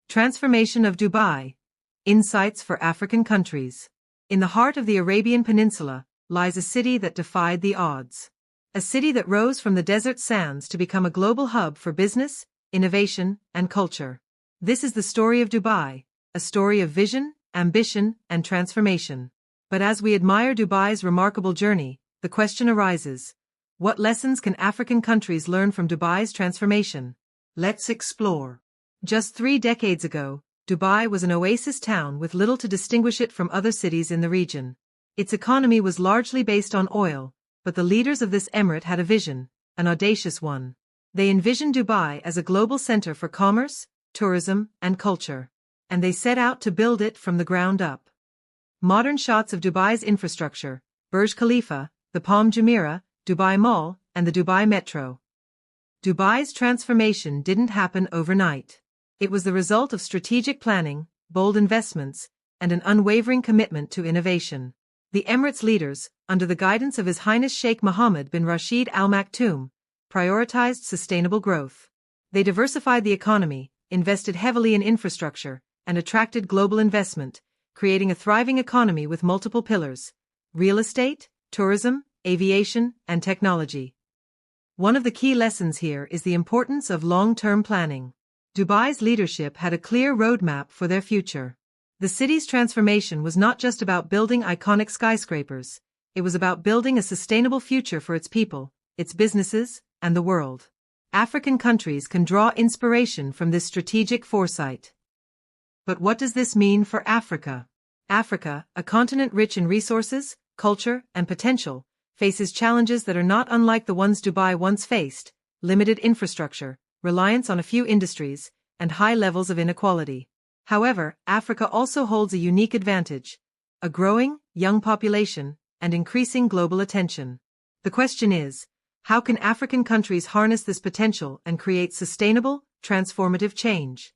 Transformation of Dubai. Insights for African countries. In the heart of the Arabian Peninsula lies a city that defied the odds. A city that rose from the desert sands to become a global hub for business, innovation, and culture. This is the story of Dubai, a story of vision, ambition, and transformation. But as we admire Dubai's remarkable journey, the question arises: what lessons can African countries learn from Dubai's transformation? Let's explore. Just 3 decades ago, Dubai was an oasis town with little to distinguish it from other cities in the region. Its economy was largely based on oil, but the leaders of this emirate had a vision, an audacious one. They envisioned Dubai as a global center for commerce, tourism, and culture. And they set out to build it from the ground up. Modern shots of Dubai's infrastructure: Burj Khalifa, the Palm Jumeirah, Dubai Mall, and the Dubai Metro. Dubai's transformation didn't happen overnight. It was the result of strategic planning, bold investments, and an unwavering commitment to innovation. The Emirates' leaders, under the guidance of His Highness Sheikh Mohammed bin Rashid Al Maktoum, prioritized sustainable growth. They diversified the economy, invested heavily in infrastructure, and attracted global investment, creating a thriving economy with multiple pillars: real estate, tourism, aviation, and technology. One of the key lessons here is the importance of long-term planning. Dubai's leadership had a clear roadmap for their future. The city's transformation was not just about building iconic skyscrapers, it was about building a sustainable future for its people, its businesses, and the world. African countries can draw inspiration from this strategic foresight. But what does this mean for Africa? Africa, a continent rich in resources, culture, and potential, faces challenges that are not unlike the ones Dubai once faced: limited infrastructure, reliance on a few industries, and high levels of inequality. However, Africa also holds a unique advantage: a growing, young population, and increasing global attention. The question is, how can African countries harness this potential and create sustainable, transformative change?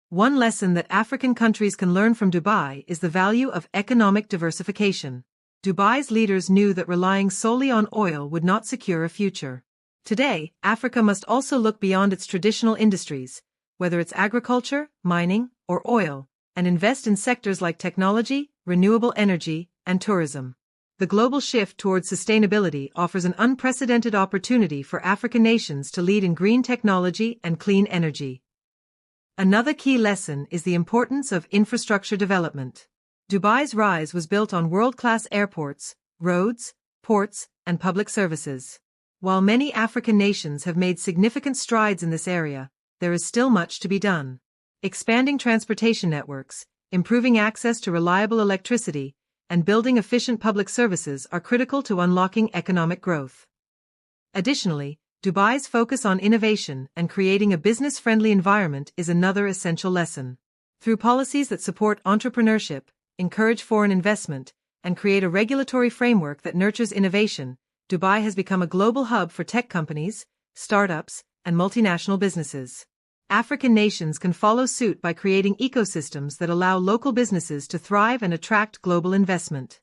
One lesson that African countries can learn from Dubai is the value of economic diversification. Dubai's leaders knew that relying solely on oil would not secure a future. Today, Africa must also look beyond its traditional industries, whether it's agriculture, mining, or oil, and invest in sectors like technology, renewable energy, and tourism. The global shift towards sustainability offers an unprecedented opportunity for African nations to lead in green technology and clean energy. Another key lesson is the importance of infrastructure development. Dubai's rise was built on world-class airports, roads, ports, and public services. While many African nations have made significant strides in this area, there is still much to be done. Expanding transportation networks, improving access to reliable electricity, and building efficient public services are critical to unlocking economic growth. Additionally, Dubai's focus on innovation and creating a business-friendly environment is another essential lesson. Through policies that support entrepreneurship, encourage foreign investment, and create a regulatory framework that nurtures innovation, Dubai has become a global hub for tech companies, startups, and multinational businesses. African nations can follow suit by creating ecosystems that allow local businesses to thrive and attract global investment.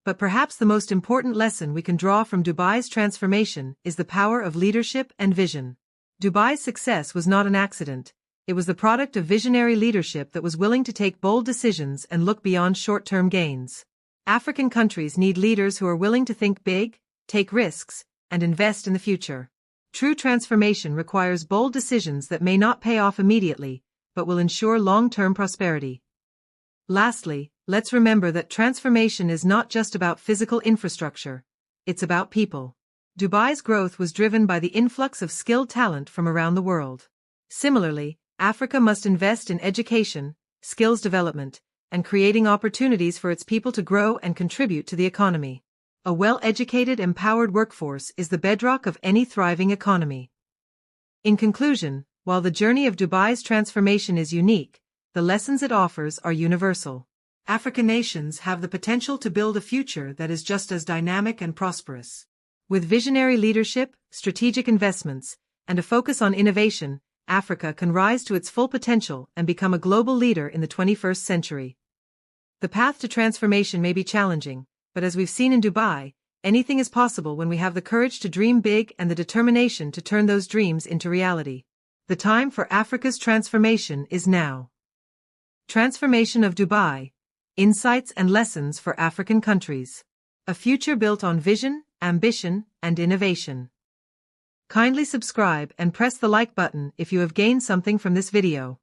But perhaps the most important lesson we can draw from Dubai's transformation is the power of leadership and vision. Dubai's success was not an accident. It was the product of visionary leadership that was willing to take bold decisions and look beyond short-term gains. African countries need leaders who are willing to think big, take risks, and invest in the future. True transformation requires bold decisions that may not pay off immediately, but will ensure long-term prosperity. Lastly, let's remember that transformation is not just about physical infrastructure, it's about people. Dubai's growth was driven by the influx of skilled talent from around the world. Similarly, Africa must invest in education, skills development, and creating opportunities for its people to grow and contribute to the economy. A well-educated, empowered workforce is the bedrock of any thriving economy. In conclusion, while the journey of Dubai's transformation is unique, the lessons it offers are universal. African nations have the potential to build a future that is just as dynamic and prosperous. With visionary leadership, strategic investments, and a focus on innovation, Africa can rise to its full potential and become a global leader in the 21st century. The path to transformation may be challenging, but as we've seen in Dubai, anything is possible when we have the courage to dream big and the determination to turn those dreams into reality. The time for Africa's transformation is now. Transformation of Dubai. Insights and lessons for African countries. A future built on vision, ambition, and innovation. Kindly subscribe and press the like button if you have gained something from this video.